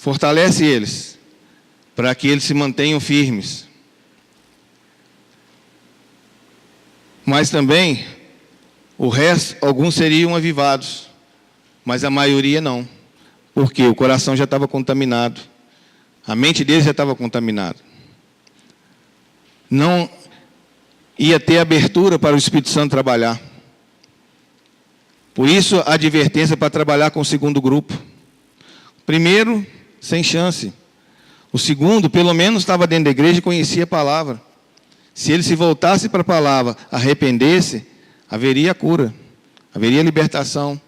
fortalece eles, para que eles se mantenham firmes. Mas também, o resto, alguns seriam avivados, mas a maioria não, porque o coração já estava contaminado, a mente deles já estava contaminada. Não ia ter abertura para o Espírito Santo trabalhar. Por isso, a advertência para trabalhar com o segundo grupo. Primeiro, sem chance. O segundo, pelo menos, estava dentro da igreja e conhecia a palavra. Se ele se voltasse para a palavra, arrependesse, haveria cura, haveria libertação.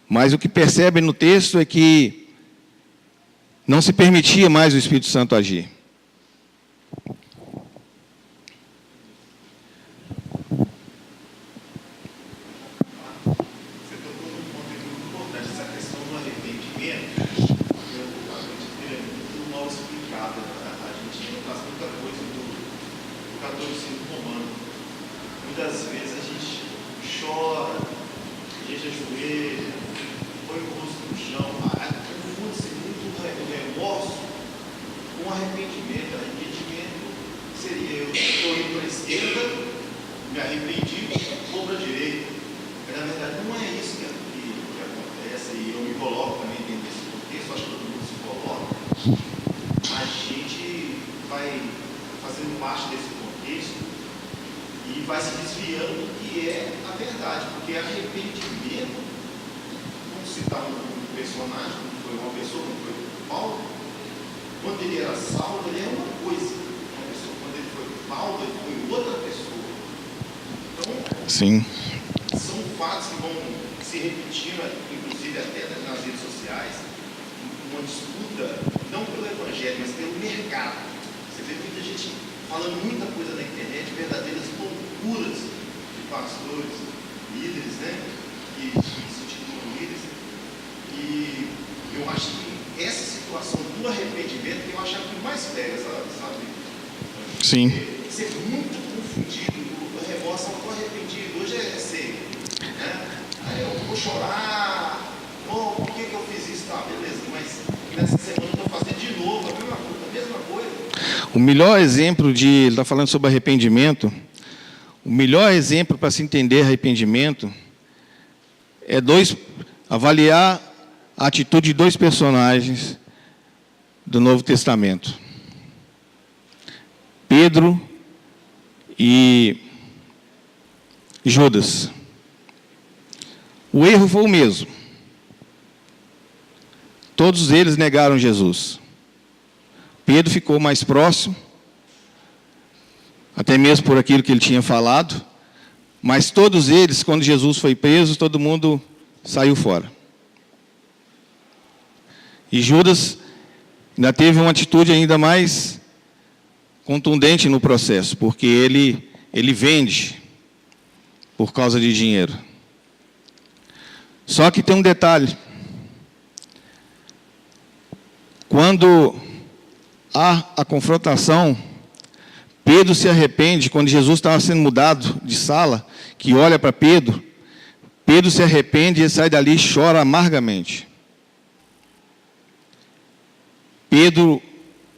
Mas o que percebe no texto é que não se permitia mais o Espírito Santo agir. Muitas vezes a gente chora, a gente ajoelha, põe o rosto no chão. Confunde-se muito o remorso com arrependimento. Arrependimento seria: eu estou indo para a esquerda, me arrependi, vou para a direita. Mas na verdade não é isso que acontece, e eu me coloco também dentro desse contexto, acho que todo mundo se coloca. A gente vai fazendo parte desse contexto e vai se desviando do que é a verdade, porque arrependimento, vamos citar um personagem, como foi uma pessoa, como foi Paulo, quando ele era salvo, ele era uma coisa, uma pessoa, quando ele foi Paulo, ele foi outra pessoa. Então, sim, são fatos que vão se repetindo, inclusive até nas redes sociais, uma disputa, não pelo evangelho, mas pelo mercado. Você vê muita gente falando muita coisa na internet, verdadeiras loucuras de pastores, líderes, né, que se titulam líderes. E eu acho que essa situação do arrependimento, eu acho que mais pega, sabe? sim. Ser muito confundido, o remorso, eu estou arrependido, hoje é cedo, né? Aí eu vou chorar, por que eu fiz isso? Tá, beleza, mas nessa semana eu estou fazendo de novo a mesma coisa. O melhor exemplo ele está falando sobre arrependimento, o melhor exemplo para se entender arrependimento é avaliar a atitude de dois personagens do Novo Testamento. Pedro e Judas. O erro foi o mesmo. Todos eles negaram Jesus. Pedro ficou mais próximo, até mesmo por aquilo que ele tinha falado, mas todos eles, quando Jesus foi preso, todo mundo saiu fora. E Judas ainda teve uma atitude ainda mais contundente no processo, porque ele vende por causa de dinheiro. Só que tem um detalhe. Quando há a confrontação, Pedro se arrepende. Quando Jesus estava sendo mudado de sala, que olha para Pedro, Pedro se arrepende e sai dali e chora amargamente. Pedro,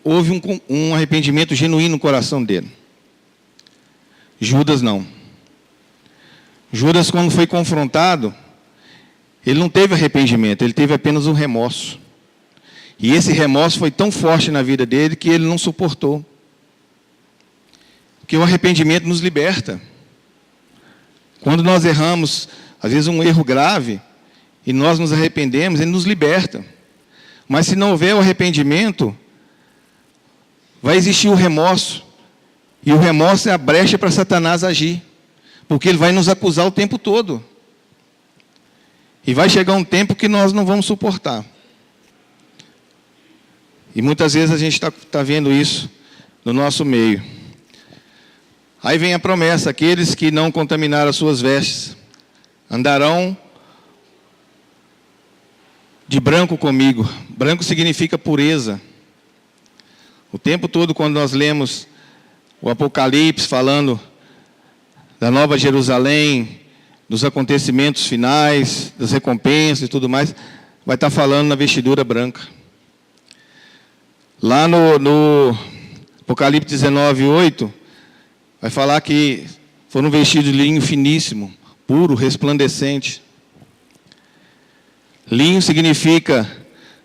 houve um arrependimento genuíno no coração dele. Judas não. Judas, quando foi confrontado, ele não teve arrependimento, ele teve apenas um remorso. E esse remorso foi tão forte na vida dele que ele não suportou. Porque o arrependimento nos liberta. Quando nós erramos, às vezes um erro grave, e nós nos arrependemos, ele nos liberta. Mas se não houver o arrependimento, vai existir o remorso. E o remorso é a brecha para Satanás agir. Porque ele vai nos acusar o tempo todo. E vai chegar um tempo que nós não vamos suportar. E muitas vezes a gente está vendo isso no nosso meio. Aí vem a promessa: aqueles que não contaminaram as suas vestes andarão de branco comigo. Branco significa pureza. O tempo todo, quando nós lemos o Apocalipse falando da Nova Jerusalém, dos acontecimentos finais, das recompensas e tudo mais, vai estar falando na vestidura branca. Lá no Apocalipse 19, 8, vai falar que foram vestidos de linho finíssimo, puro, resplandecente. Linho significa,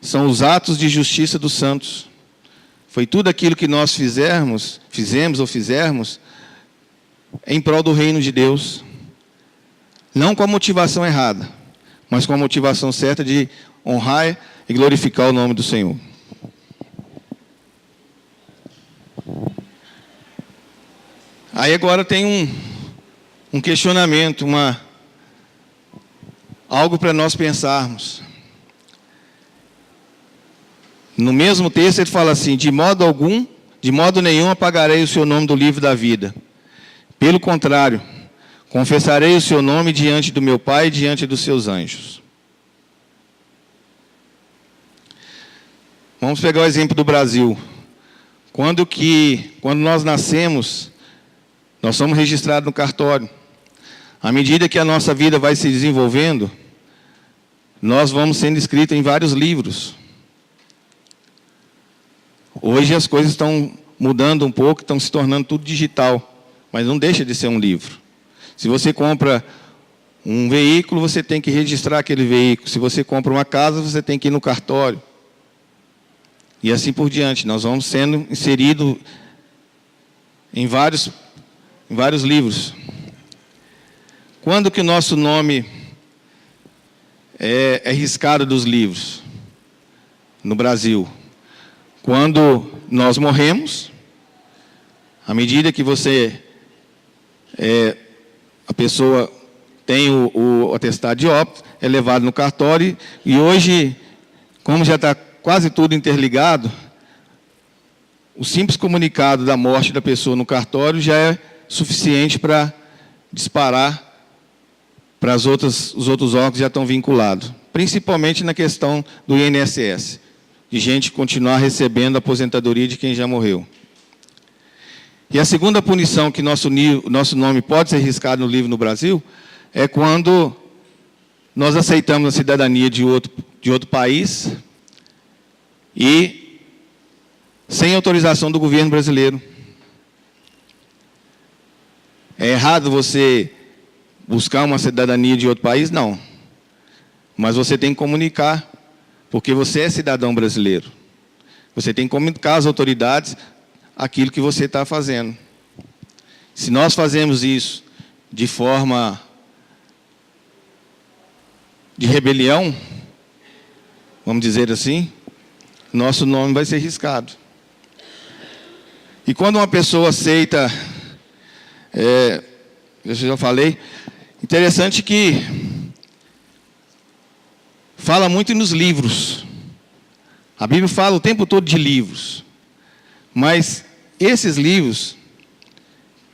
são os atos de justiça dos santos. Foi tudo aquilo que nós fizemos em prol do reino de Deus. Não com a motivação errada, mas com a motivação certa de honrar e glorificar o nome do Senhor. Aí agora tem um questionamento, algo para nós pensarmos. No mesmo texto ele fala assim: de modo nenhum apagarei o seu nome do livro da vida. Pelo contrário, confessarei o seu nome diante do meu Pai e diante dos seus anjos. Vamos pegar o exemplo do Brasil. Quando nós nascemos, nós somos registrados no cartório. À medida que a nossa vida vai se desenvolvendo, nós vamos sendo inscritos em vários livros. Hoje as coisas estão mudando um pouco, estão se tornando tudo digital, mas não deixa de ser um livro. Se você compra um veículo, você tem que registrar aquele veículo. Se você compra uma casa, você tem que ir no cartório. E assim por diante, nós vamos sendo inseridos em vários livros. Quando que o nosso nome é riscado dos livros? No Brasil. Quando nós morremos, à medida que a pessoa tem o atestado de óbito, é levado no cartório, e hoje, como já está quase tudo interligado, o simples comunicado da morte da pessoa no cartório já é suficiente para disparar para os outros órgãos que já estão vinculados, principalmente na questão do INSS, de gente continuar recebendo a aposentadoria de quem já morreu. E a segunda punição que nosso nome pode ser riscado no livro no Brasil é quando nós aceitamos a cidadania de outro país e sem autorização do governo brasileiro. É errado você buscar uma cidadania de outro país? Não. Mas você tem que comunicar, porque você é cidadão brasileiro. Você tem que comunicar às autoridades aquilo que você está fazendo. Se nós fazemos isso de forma de rebelião, vamos dizer assim, nosso nome vai ser riscado. E quando uma pessoa aceita, eu já falei, interessante que fala muito nos livros. A Bíblia fala o tempo todo de livros. Mas esses livros,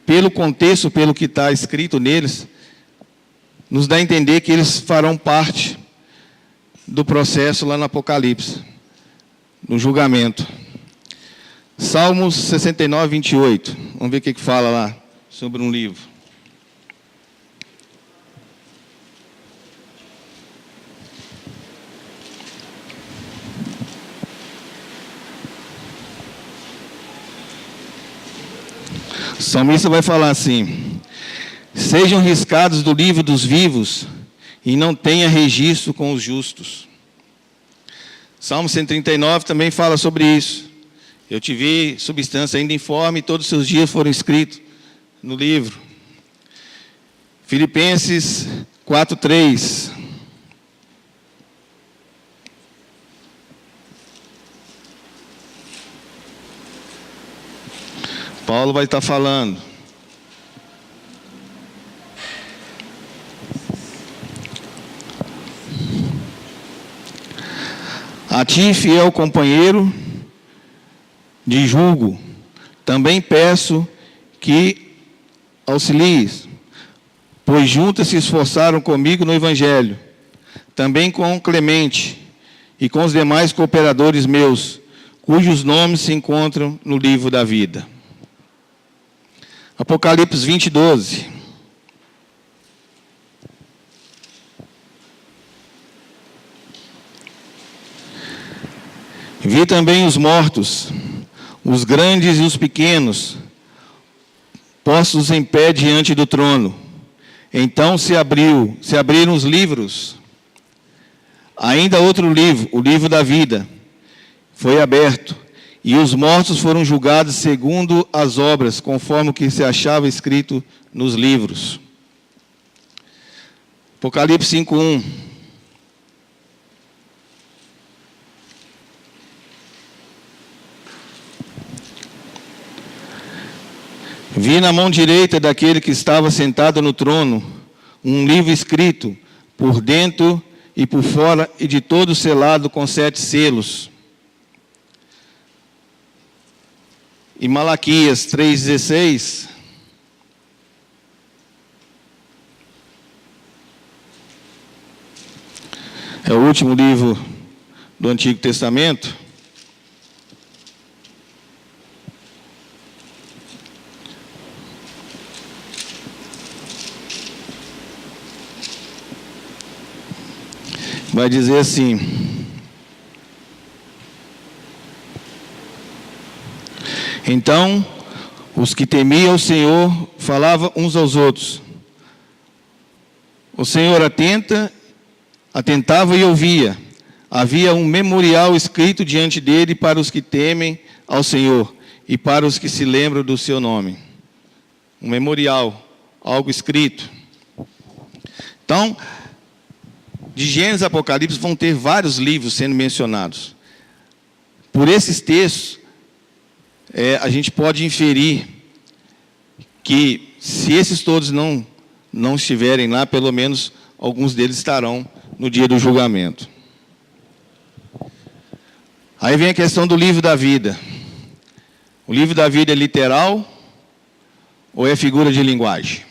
pelo contexto, pelo que está escrito neles, nos dá a entender que eles farão parte do processo lá no Apocalipse, no julgamento. Salmos 69, 28. Vamos ver o que fala lá sobre um livro. O salmista vai falar assim: sejam riscados do livro dos vivos e não tenha registro com os justos. Salmo 139 também fala sobre isso. Eu te vi, substância ainda informe, todos os seus dias foram escritos no livro. Filipenses 4:3. Paulo vai estar falando. A ti, fiel companheiro de julgo, também peço que auxilies, pois juntas se esforçaram comigo no Evangelho, também com Clemente e com os demais cooperadores meus, cujos nomes se encontram no livro da vida. Apocalipse 20, 12. Vi também os mortos, os grandes e os pequenos, postos em pé diante do trono. Então se abriram os livros. Ainda outro livro, o livro da vida, foi aberto, e os mortos foram julgados segundo as obras, conforme o que se achava escrito nos livros. Apocalipse 5:1. Vi na mão direita daquele que estava sentado no trono um livro escrito por dentro e por fora, e de todo selado com 7 selos. E Malaquias 3,16. É o último livro do Antigo Testamento. Vai dizer assim: então, os que temiam o Senhor falavam uns aos outros. O Senhor atentava e ouvia. Havia um memorial escrito diante dele para os que temem ao Senhor e para os que se lembram do seu nome. Um memorial, algo escrito. Então, de Gênesis a Apocalipse vão ter vários livros sendo mencionados. Por esses textos, a gente pode inferir que, se esses todos não estiverem lá, pelo menos alguns deles estarão no dia do julgamento. Aí vem a questão do livro da vida. O livro da vida é literal ou é figura de linguagem?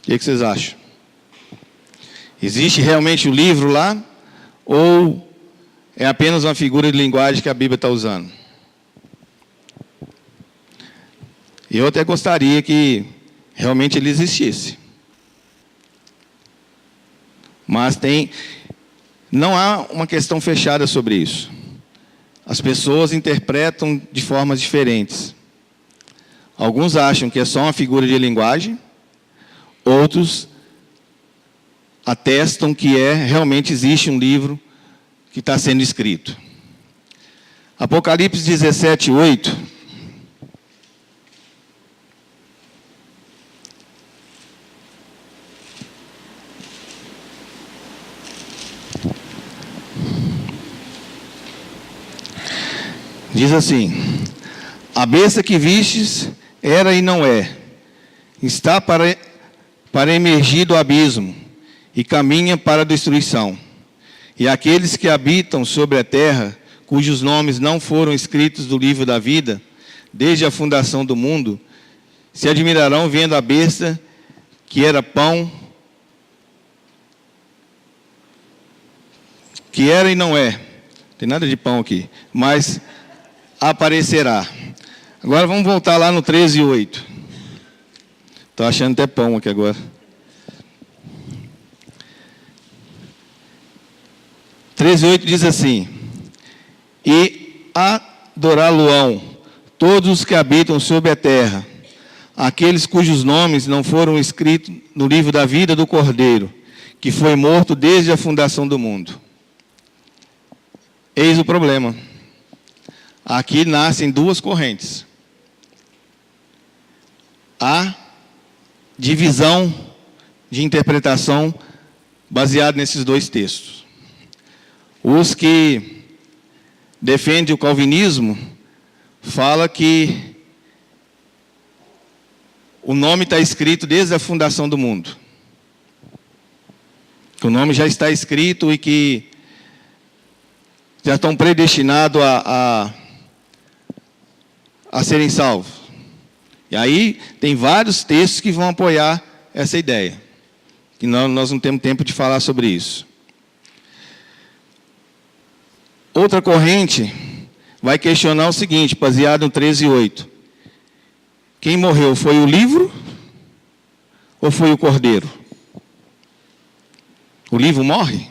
O que vocês acham? Existe realmente o livro lá, ou é apenas uma figura de linguagem que a Bíblia está usando? Eu até gostaria que realmente ele existisse. Mas não há uma questão fechada sobre isso. As pessoas interpretam de formas diferentes. Alguns acham que é só uma figura de linguagem, outros atestam que realmente existe um livro que está sendo escrito. Apocalipse 17:8. Diz assim: a besta que vistes era e não é, está para emergir do abismo, e caminha para a destruição. E aqueles que habitam sobre a terra, cujos nomes não foram escritos do livro da vida, desde a fundação do mundo, se admirarão vendo a besta que era pão, que era e não é. Não tem nada de pão aqui, mas aparecerá. Agora vamos voltar lá no 13:8. Estou achando até pão aqui agora. 13:8 diz assim: e adorá-lo-ão todos os que habitam sobre a terra, aqueles cujos nomes não foram escritos no livro da vida do Cordeiro, que foi morto desde a fundação do mundo. Eis o problema. Aqui nascem duas correntes. Há divisão de interpretação baseada nesses dois textos. Os que defendem o calvinismo falam que o nome está escrito desde a fundação do mundo. Que o nome já está escrito e que já estão predestinados a serem salvos. E aí tem vários textos que vão apoiar essa ideia. Que nós não temos tempo de falar sobre isso. Outra corrente vai questionar o seguinte, baseado no 13:8. Quem morreu foi o livro ou foi o cordeiro? O livro morre?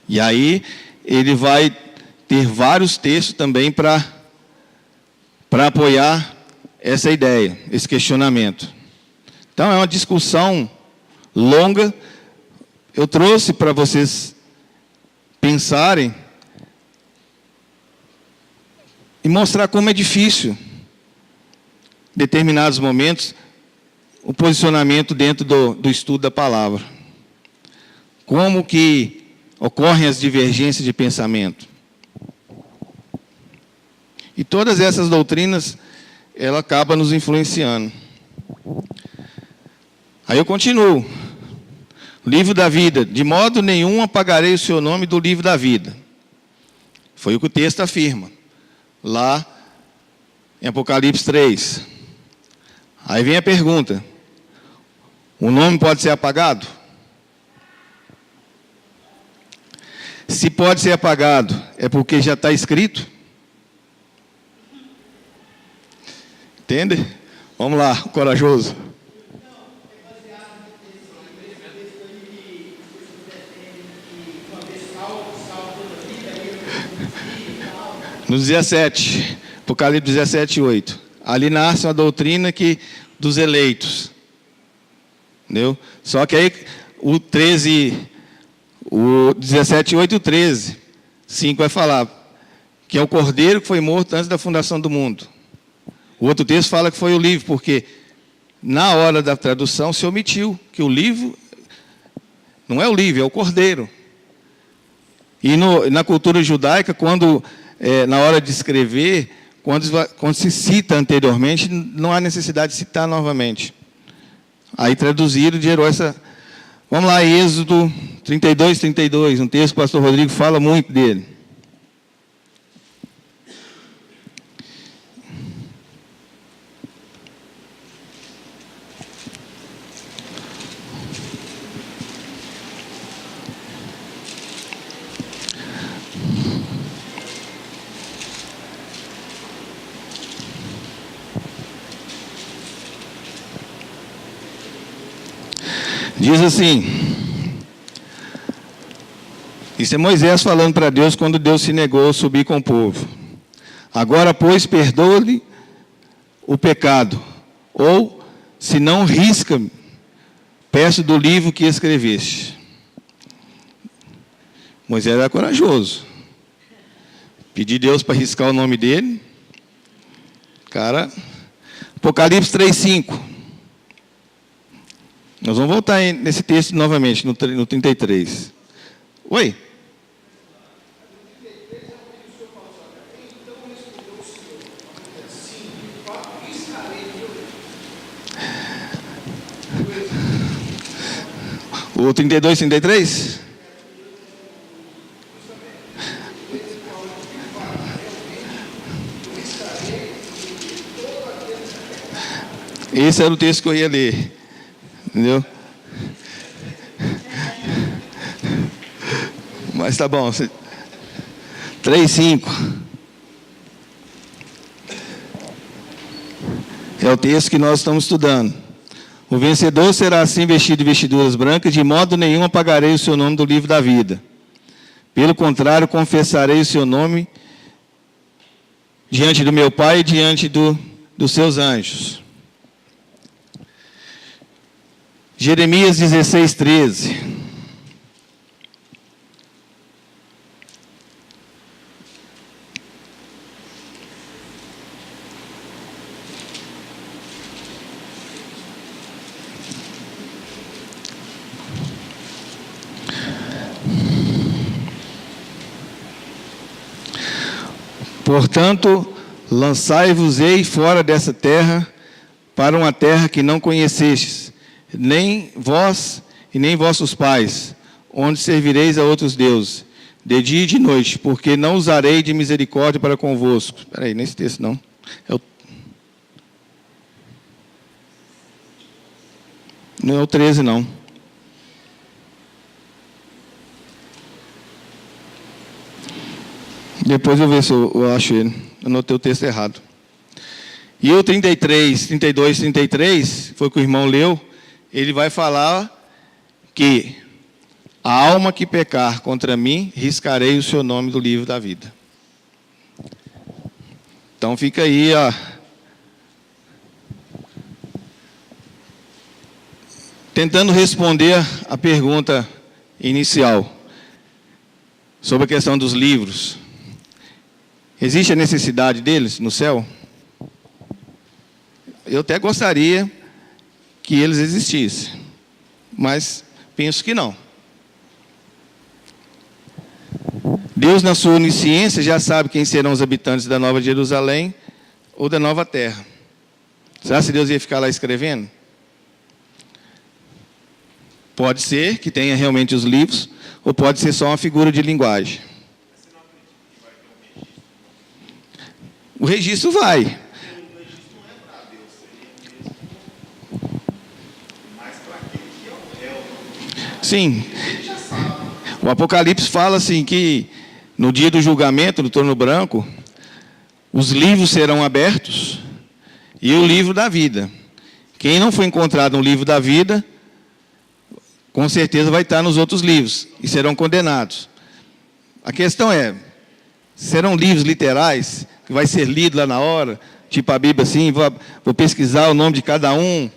E aí ele vai ter vários textos também para apoiar essa ideia, esse questionamento. Então, é uma discussão longa. Eu trouxe para vocês pensarem e mostrar como é difícil, em determinados momentos, o posicionamento dentro do estudo da palavra. Como que ocorrem as divergências de pensamento. E todas essas doutrinas, ela acaba nos influenciando. Aí eu continuo. Livro da vida. De modo nenhum apagarei o seu nome do livro da vida. Foi o que o texto afirma. Lá em Apocalipse 3. Aí vem a pergunta. O nome pode ser apagado? Se pode ser apagado, é porque já está escrito? Entende? Vamos lá, corajoso. No 17, Apocalipse 17, 8. Ali nasce uma doutrina dos eleitos. Entendeu? Só que aí o 17, 8 e o 13, 5 vai falar que é o cordeiro que foi morto antes da fundação do mundo. O outro texto fala que foi o livro, porque na hora da tradução se omitiu que o livro não é o livro, é o cordeiro. E na cultura judaica, na hora de escrever, quando se cita anteriormente, não há necessidade de citar novamente. Aí traduziram e gerou essa... Vamos lá, Êxodo 32, 32, um texto que o pastor Rodrigo fala muito dele. Diz assim, isso é Moisés falando para Deus quando Deus se negou a subir com o povo. Agora, pois, perdoa-lhe o pecado, ou, se não, risca-me, peço do livro que escreveste. Moisés era corajoso. Pedi a Deus para riscar o nome dele. Cara, Apocalipse 3:5. Nós vamos voltar nesse texto novamente, no 33. Oi? O 32, 33? Esse era o texto que eu ia ler. Entendeu? Mas tá bom. 3:5. É o texto que nós estamos estudando. O vencedor será assim vestido de vestiduras brancas, de modo nenhum apagarei o seu nome do livro da vida. Pelo contrário, confessarei o seu nome diante do meu Pai e diante dos seus anjos. Jeremias 16, 13. Portanto, lançai-vos-ei fora dessa terra, para uma terra que não conhecestes, nem vós e nem vossos pais, onde servireis a outros deuses, de dia e de noite, porque não usarei de misericórdia para convosco. Espera aí, nesse texto não. Não é o 13, não. Depois eu vou ver se eu acho ele. Eu anotei o texto errado. E o 33, 32, 33, foi o que o irmão leu, ele vai falar que A alma que pecar contra mim, riscarei o seu nome do livro da vida. Então fica aí, ó, tentando responder a pergunta inicial sobre a questão dos livros. Existe a necessidade deles no céu? Eu até gostaria que eles existissem, mas penso que não. Deus, na sua onisciência, já sabe quem serão os habitantes da Nova Jerusalém ou da Nova Terra. Será que Deus ia ficar lá escrevendo? Pode ser que tenha realmente os livros, ou pode ser só uma figura de linguagem. O registro vai. Sim. O Apocalipse fala assim que no dia do julgamento, no trono branco, os livros serão abertos e o livro da vida. Quem não foi encontrado no livro da vida, com certeza vai estar nos outros livros e serão condenados. A questão é, serão livros literais, que vai ser lido lá na hora, tipo a Bíblia assim, vou pesquisar o nome de cada um.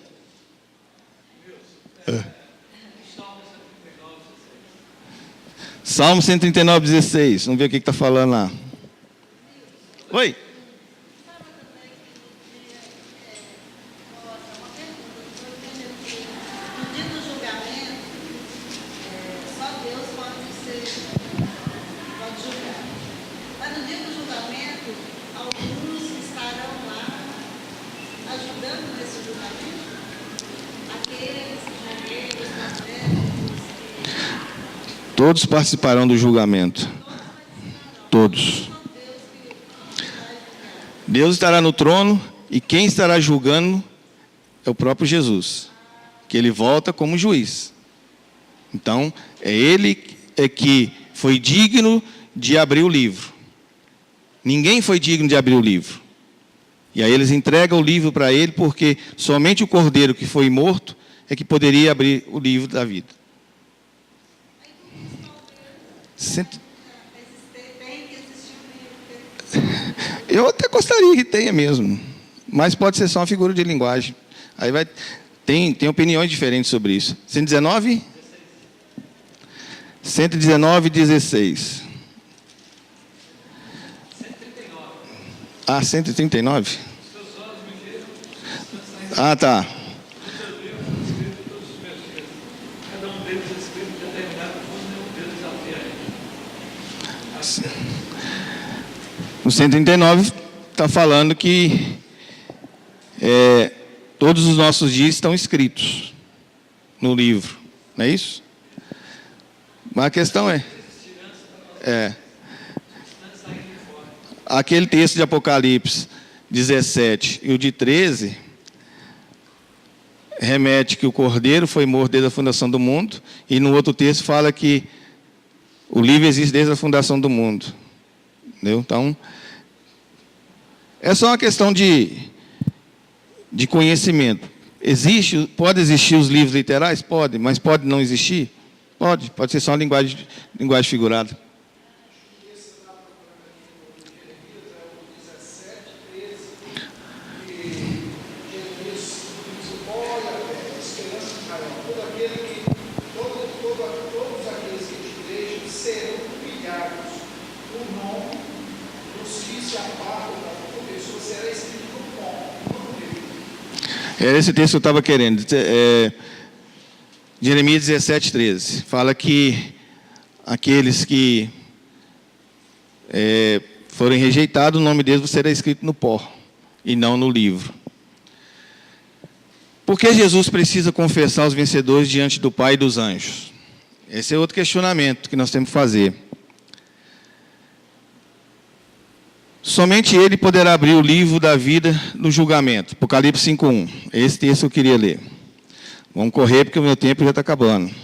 Salmo 139, 16. Vamos ver o que está falando lá. Oi. No dia do julgamento, só Deus pode julgar. Mas no dia do julgamento, alguns estarão lá ajudando nesse julgamento. Aqueles guerreiros, profetas. Todos participarão do julgamento. Todos. Deus estará no trono e quem estará julgando é o próprio Jesus, que ele volta como juiz. Então, é ele que foi digno de abrir o livro. Ninguém foi digno de abrir o livro. E aí eles entregam o livro para ele, porque somente o cordeiro que foi morto é que poderia abrir o livro da vida. Eu até gostaria que tenha mesmo, mas pode ser só uma figura de linguagem. Aí tem opiniões diferentes sobre isso. 119? 119, 16. Ah, 139? Ah, tá. No 139 está falando que todos os nossos dias estão escritos no livro, não é isso? Mas a questão é aquele texto de Apocalipse 17 e o de 13 remete que o cordeiro foi morto desde a fundação do mundo, e no outro texto fala que o livro existe desde a fundação do mundo. Entendeu? Então, é só uma questão de conhecimento. Pode existir os livros literais? Pode, mas pode não existir? Pode ser só uma linguagem figurada. Era esse texto que eu estava querendo. Jeremias 17, 13. Fala que aqueles que forem rejeitados, o nome deles será escrito no pó e não no livro. Por que Jesus precisa confessar os vencedores diante do Pai e dos anjos? Esse é outro questionamento que nós temos que fazer. Somente ele poderá abrir o livro da vida no julgamento. Apocalipse 5:1. Esse texto eu queria ler. Vamos correr porque o meu tempo já está acabando.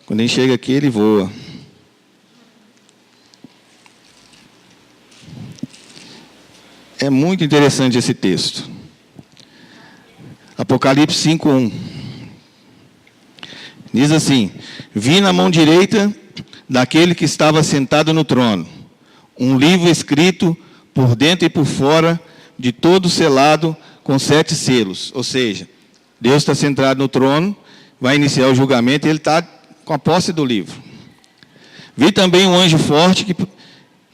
Quando ele chega aqui, ele voa. É muito interessante esse texto. Apocalipse 5:1. Diz assim: vi na mão direita daquele que estava sentado no trono um livro escrito por dentro e por fora, de todo selado com 7 selos. Ou seja, Deus está sentado no trono, vai iniciar o julgamento e ele está com a posse do livro. Vi também um anjo forte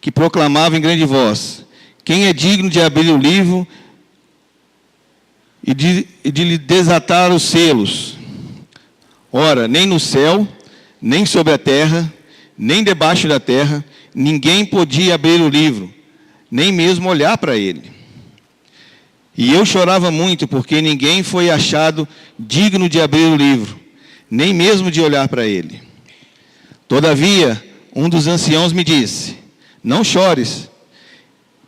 que proclamava em grande voz: quem é digno de abrir o livro e de lhe desatar os selos? Ora, nem no céu, nem sobre a terra, nem debaixo da terra, ninguém podia abrir o livro, nem mesmo olhar para ele. E eu chorava muito, porque ninguém foi achado digno de abrir o livro, nem mesmo de olhar para ele. Todavia, um dos anciãos me disse: não chores,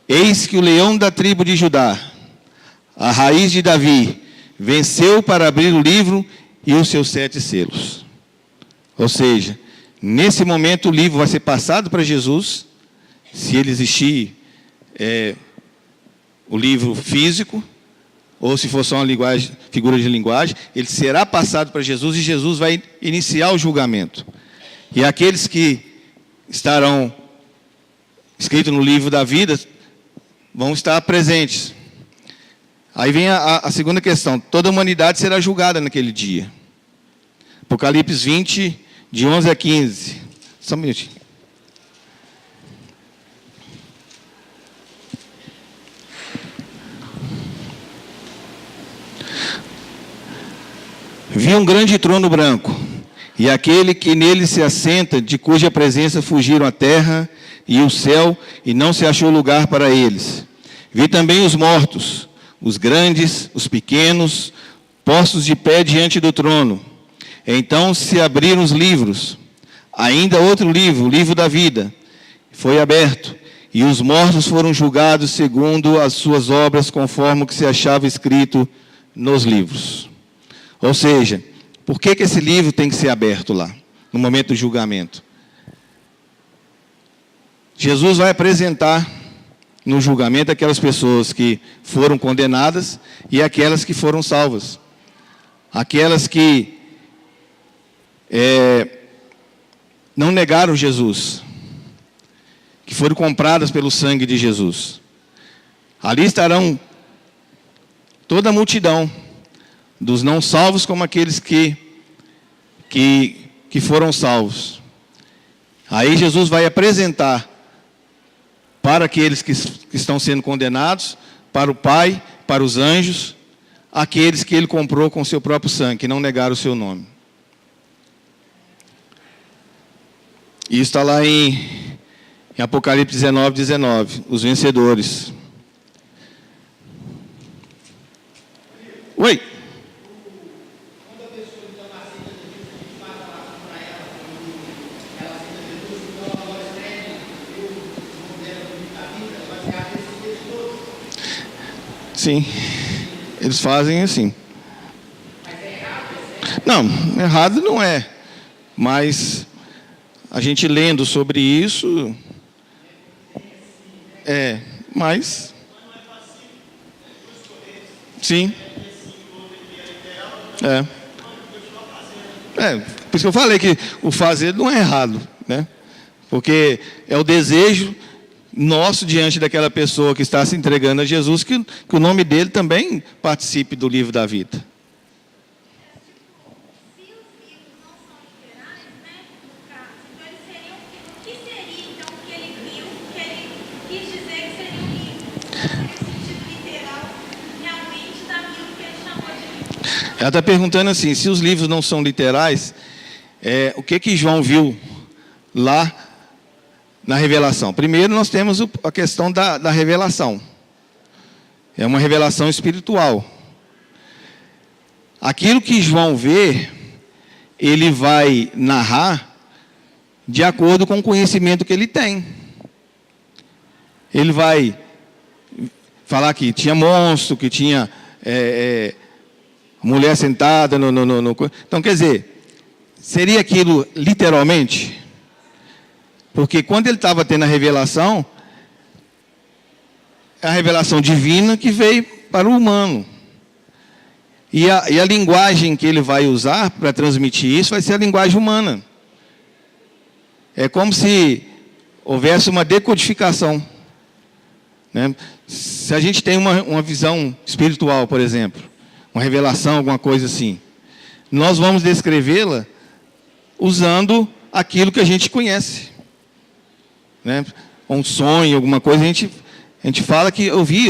eis que o leão da tribo de Judá, a raiz de Davi, venceu para abrir o livro e os seus 7 selos. Ou seja, nesse momento o livro vai ser passado para Jesus, se ele existir o livro físico, ou se for só uma linguagem, figura de linguagem, ele será passado para Jesus e Jesus vai iniciar o julgamento. E aqueles que estarão escritos no livro da vida vão estar presentes. Aí vem a segunda questão: toda a humanidade será julgada naquele dia. Apocalipse 20, de 11 a 15. Só um minutinho. Vi um grande trono branco, e aquele que nele se assenta, de cuja presença fugiram a terra e o céu, e não se achou lugar para eles. Vi também os mortos, os grandes, os pequenos, postos de pé diante do trono. Então se abriram os livros. Ainda outro livro, o livro da vida, foi aberto, e os mortos foram julgados segundo as suas obras, conforme o que se achava escrito nos livros. Ou seja, por que esse livro tem que ser aberto lá, no momento do julgamento? Jesus vai apresentar no julgamento aquelas pessoas que foram condenadas e aquelas que foram salvas. Aquelas que não negaram Jesus, que foram compradas pelo sangue de Jesus. Ali estarão toda a multidão, dos não salvos como aqueles que foram salvos. Aí Jesus vai apresentar para aqueles que estão sendo condenados, para o Pai, para os anjos, aqueles que ele comprou com seu próprio sangue, que não negaram o seu nome. Isso está lá em Apocalipse 19, 19, os vencedores. Oi? Sim, eles fazem assim. Não, errado não é. Mas a gente lendo sobre isso, mas sim. Por isso que eu falei que o fazer não é errado, né? Porque é o desejo nosso diante daquela pessoa que está se entregando a Jesus, que o nome dele também participe do livro da vida. Se os livros não são literais, né, no caso, então eles seriam, o que seria então o que ele viu, que ele quis dizer que seria um livro? Seria o sentido literal realmente daquilo que ele chamou de livro. Ela está perguntando assim, se os livros não são literais, o que João viu lá na revelação? Primeiro nós temos a questão da revelação. É uma revelação espiritual. Aquilo que João vê, ele vai narrar de acordo com o conhecimento que ele tem. Ele vai falar que tinha monstro, que tinha mulher sentada no... Então, quer dizer, seria aquilo literalmente? Porque quando ele estava tendo a revelação, é a revelação divina que veio para o humano. E a linguagem que ele vai usar para transmitir isso vai ser a linguagem humana. É como se houvesse uma decodificação, né? Se a gente tem uma visão espiritual, por exemplo, uma revelação, alguma coisa assim, nós vamos descrevê-la usando aquilo que a gente conhece, né? Um sonho, alguma coisa, a gente fala que eu vi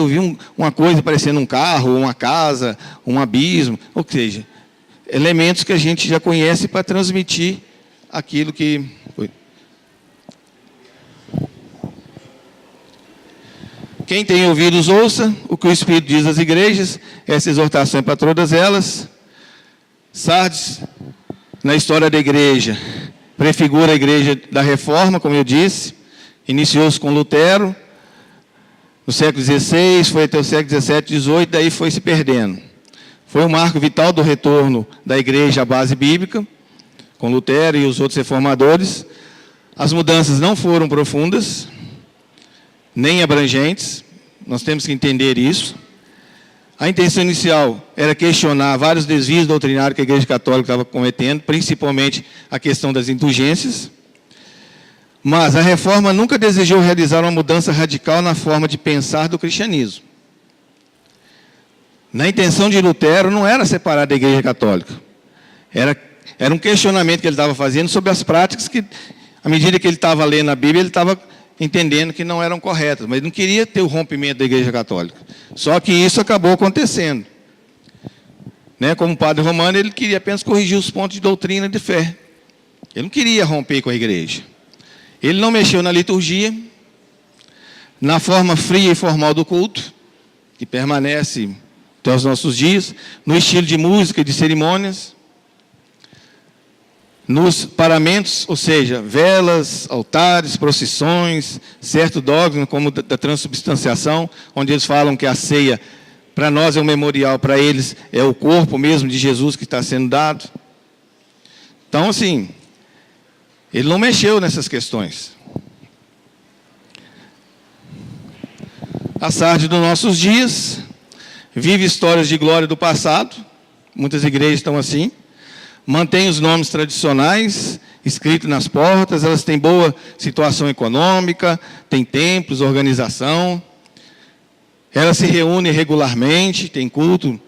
uma coisa parecendo um carro, uma casa, um abismo, ou seja, elementos que a gente já conhece para transmitir aquilo que foi. Quem tem ouvidos, ouça o que o Espírito diz às igrejas. Essa exortação é para todas elas. Sardes, na história da igreja, prefigura a igreja da Reforma, como eu disse. Iniciou-se com Lutero, no século XVI, foi até o século XVII, XVIII, daí foi se perdendo. Foi um marco vital do retorno da igreja à base bíblica, com Lutero e os outros reformadores. As mudanças não foram profundas, nem abrangentes, nós temos que entender isso. A intenção inicial era questionar vários desvios doutrinários que a Igreja Católica estava cometendo, principalmente a questão das indulgências. Mas a Reforma nunca desejou realizar uma mudança radical na forma de pensar do cristianismo. Na intenção de Lutero não era separar da Igreja Católica. Era um questionamento que ele estava fazendo sobre as práticas que, à medida que ele estava lendo a Bíblia, ele estava entendendo que não eram corretas, mas não queria ter o rompimento da Igreja Católica. Só que isso acabou acontecendo. Né? Como padre romano, ele queria apenas corrigir os pontos de doutrina e de fé. Ele não queria romper com a igreja. Ele não mexeu na liturgia, na forma fria e formal do culto, que permanece até os nossos dias, no estilo de música e de cerimônias, nos paramentos, ou seja, velas, altares, procissões, certo dogma como da transubstanciação, onde eles falam que a ceia, para nós é um memorial, para eles é o corpo mesmo de Jesus que está sendo dado. Então, assim, ele não mexeu nessas questões. A Sardes dos nossos dias vive histórias de glória do passado, muitas igrejas estão assim. Mantém os nomes tradicionais escritos nas portas, elas têm boa situação econômica, têm templos, organização. Elas se reúnem regularmente, tem culto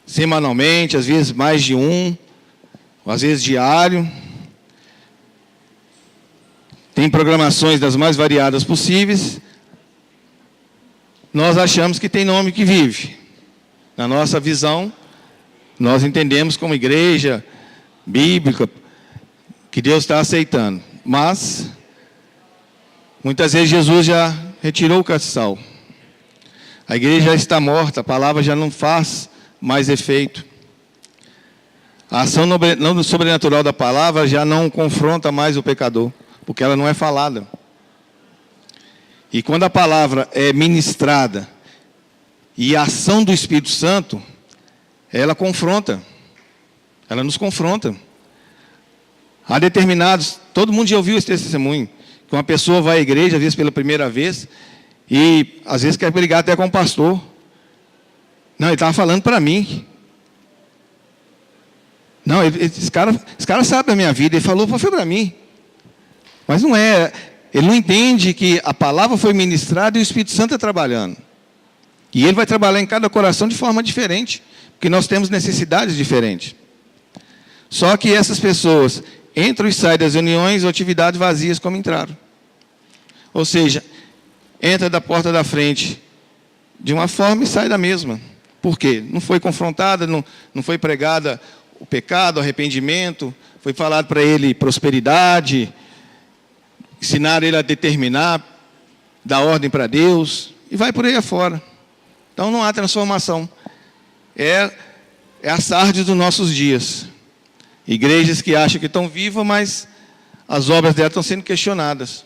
semanalmente, às vezes mais de um, às vezes diário. Tem programações das mais variadas possíveis. Nós achamos que tem nome que vive. Na nossa visão, nós entendemos como igreja bíblica, que Deus está aceitando. Mas, muitas vezes Jesus já retirou o castiçal. A igreja já está morta, a palavra já não faz mais efeito. A ação não sobrenatural da palavra já não confronta mais o pecador, porque ela não é falada. E quando a palavra é ministrada e a ação do Espírito Santo, ela confronta, ela nos confronta. Há determinados, todo mundo já ouviu esse testemunho, que uma pessoa vai à igreja, às vezes pela primeira vez, e às vezes quer brigar até com o pastor. Não, ele estava falando para mim. Não, esse cara sabe da minha vida, ele falou foi para mim. Mas não é, ele não entende que a palavra foi ministrada e o Espírito Santo está trabalhando. E ele vai trabalhar em cada coração de forma diferente, porque nós temos necessidades diferentes. Só que essas pessoas entram e saem das reuniões ou atividades vazias como entraram. Ou seja, entra da porta da frente de uma forma e sai da mesma. Por quê? Não foi confrontada, não foi pregada o pecado, o arrependimento, foi falado para ele prosperidade, ensinaram ele a determinar, dar ordem para Deus, e vai por aí afora. Então não há transformação. É a Sardes dos nossos dias. Igrejas que acham que estão vivas, mas as obras delas estão sendo questionadas.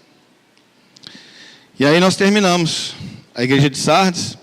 E aí nós terminamos. A igreja de Sardes